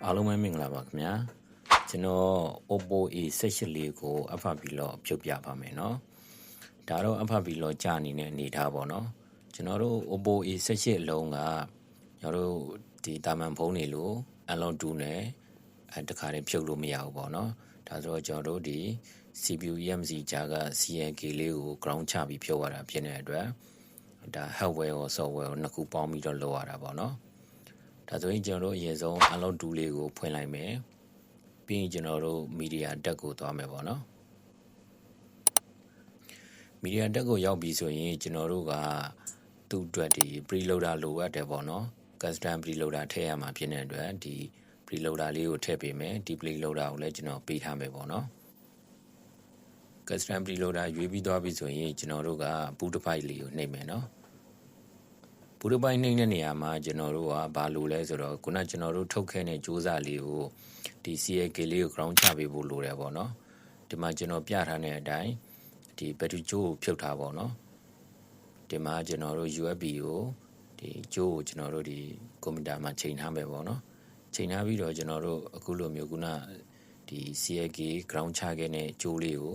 အားလုံးပဲမင်္ဂလာပါခင်ဗျာကျွန်တော် Oppo A18 လေးကိုအဖတ်ပြီးတော့ဖြုတ်ပြပါမယ်เนาะဒါတော့အဖတ်ပြီးတော့ကြာနေတဲ့အနေထားပေါ့เนาะကျွန်တော်တို့ Oppo A18 အလုံးကကျွန်တော်တို့ဒီတာမန်ဖုန်းတွေလို့ Android 2နဲ့တခါတည်းဖြုတ်လို့မရဘူးပေါ့เนาะဒါဆိုတော့ကျွန်တော်တို့ဒီ CPU eMMC ကြားက CLK လေးကို ground ချပြီးဖြုတ်ရတာဖြစ်နေတဲ့အတွက်ဒါ hardware ရော software ရောနှစ်ခုပေါင်းပြီးတော့လုပ်ရတာပေါ့เนาะဒါဆိုရင်ကျွန်တော်တို့အရင်ဆုံး Unlock 2လေးကိုဖွင့်လိုက်မယ်ပြီးရင်ကျွန်တော်တို့ Media Tag ကိုသွားမယ်ပေါ့နော် Media Tag ကိုရောက်ပြီဆိုရင်ကျွန်တော်တို့ကသူ့အတွက်ဒီ preloader လိုအပ်တယ်ပေါ့နော် custom preloader ထည့်ရမှာဖြစ်နေတဲ့အတွက်ဒီ preloader လေးကိုထည့်ပေးမယ်ဒီ preloader ကိုလည်းကျွန်တော်ပေးထားမယ်ပေါ့နော် custom preloader ရွေးပြီးသွားပြီဆိုရင်ကျွန်တော်တို့က boot file လေးကိုနှိပ်မယ်နော်ဘူရပိုင်းနှိမ့်တဲ့နေရာမှာကျွန်တော်တို့ကဘာလို့လဲဆိုတော့ခုနကျွန်တော်တို့ထုတ်ခဲ့တဲ့စူးစမ်းလေးကိုဒီ CLK လေးကို ground ချပေးဖို့လိုတယ်ပေါ့နော်ဒီမှာကျွန်တော်ပြထားတဲ့အတိုင်းဒီ battery ကြိုးကိုဖြုတ်ထားပေါ့နော်ဒီမှာကျွန်တော်တို့ USB ကိုဒီကြိုးကိုကျွန်တော်တို့ဒီကွန်ပျူတာမှာချိန်ထားမယ်ပေါ့နော်ချိန်ထားပြီးတော့ကျွန်တော်တို့အခုလိုမျိုးခုနဒီ CLK ground ချခဲ့တဲ့ကြိုးလေးကို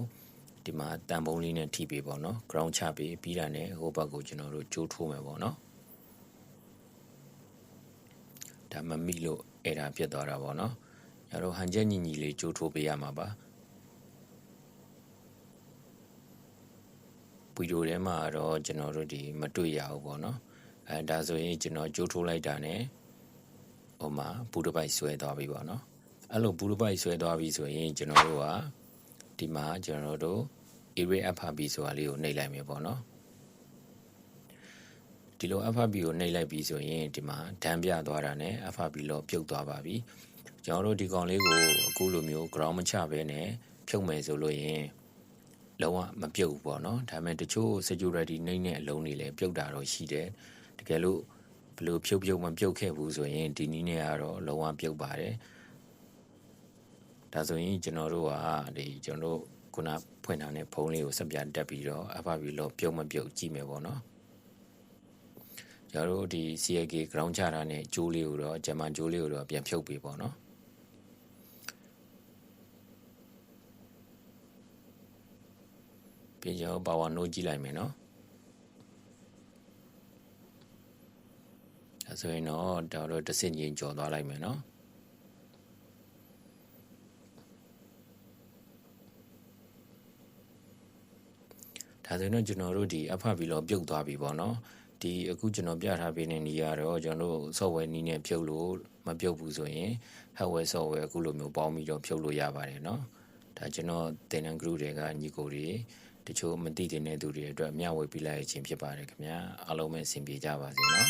ဒီမှာတန်ပုံးလေးနဲ့ထိပေးပေါ့နော် ground ချပေးပြီးတာနဲ့ဟိုဘက်ကိုကျွန်တော်တို့ကြိုးထိုးမယ်ပေါ့နော်ဒါမမိလို့အဲ့ဒါဖြစ်သွားတာပေါ့နော်ညတို့ဟန်ချက်ညီညီလေးကြိုးထိုးပေးရမှာပါဗီဒီယိုထဲမှာတော့ကျွန်တော်တို့ဒီမတွေ့ရဘူးပေါ့နော်ဒါဆိုရင်ကျွန်တော်ကြိုးထိုးလိုက်တာ ਨੇ ဟိုမှာဘူတပိုက်ဆွဲသွားပြီပေါ့နော်အဲ့လိုဘူတပိုက်ဆွဲသွားပြီဆိုရင်ကျွန်တော်တို့ကဒီမှာကျွန်တော်တို့ array FRB ဆိုတာလေးကိုနှိပ်လိုက်မယ်ပေါ့နော်ဒီလို FRB ကိုနှိပ်လိုက်ပြီးဆိုရင်ဒီမှာဒန်းပြသွားတာ ਨੇ FRB လို့ပြုတ်သွားပါပြီကျွန်တော်တို့ဒီကောင်လေးကိုအခုလိုမျိုး ground မချဘဲနဲ့ဖြုတ်မယ်ဆိုလို့ရင်လုံးဝမပြုတ်ဘူးပေါ့နော်ဒါပေမဲ့တချို့ security နှိပ်တဲ့အလုံးတွေလည်းပြုတ်တာတော့ရှိတယ်တကယ်လို့ဘယ်လိုဖြုတ်မပြုတ်ခဲ့ဘူးဆိုရင်ဒီနည်းနဲ့ကတော့လုံးဝပြုတ်ပါတယ်ဒါဆိုရင်ကျွန်တော်တို့ကဒီကျွန်တော်တို့ခုနဖွင့်ထားတဲ့ဖုန်းလေးကိုစက်ပြတက်ပြီးတော့ FRB လို့ပြုတ်မပြုတ်ကြည့်မယ်ပေါ့နော်ကျွန်တော်တို့ဒီ CLK ground ချတာနဲ့ကြိုးလေးကိုတော့ဂျမန်ကြိုးလေးကိုတော့ပြန်ဖြုတ်ပေးပေါ့နော်ပြီးကျွန်တော် power node ကြည့်လိုက်မယ်နော်အဲဆိုရင်တော့ဒါတော့တစ်စင်ချင်းကြော်သွားလိုက်မယ်နော်ဒါဆိုရင်တော့ကျွန်တော်တို့ဒီ FRB လို့ပြုတ်သွားပြီပေါ့နော်ဒီအခုကျွန်တော်ပြထားပေးတဲ့နေရာတော့ကျွန်တော်တို့ software နည်းနဲ့ဖြုတ်လို့မပြုတ်ဘူးဆိုရင် hardware software အခုလိုမျိုးပေါင်းပြီးတော့ဖြုတ်လို့ရပါတယ်เนาะဒါကျွန်တော်သင်တန်း group တွေကညီကိုတွေတချို့မသိတဲ့သူတွေအတွက်မျှဝေပေးလိုက်ခြင်းဖြစ်ပါတယ်ခင်ဗျာအားလုံးပဲအဆင်ပြေကြပါစေเนาะ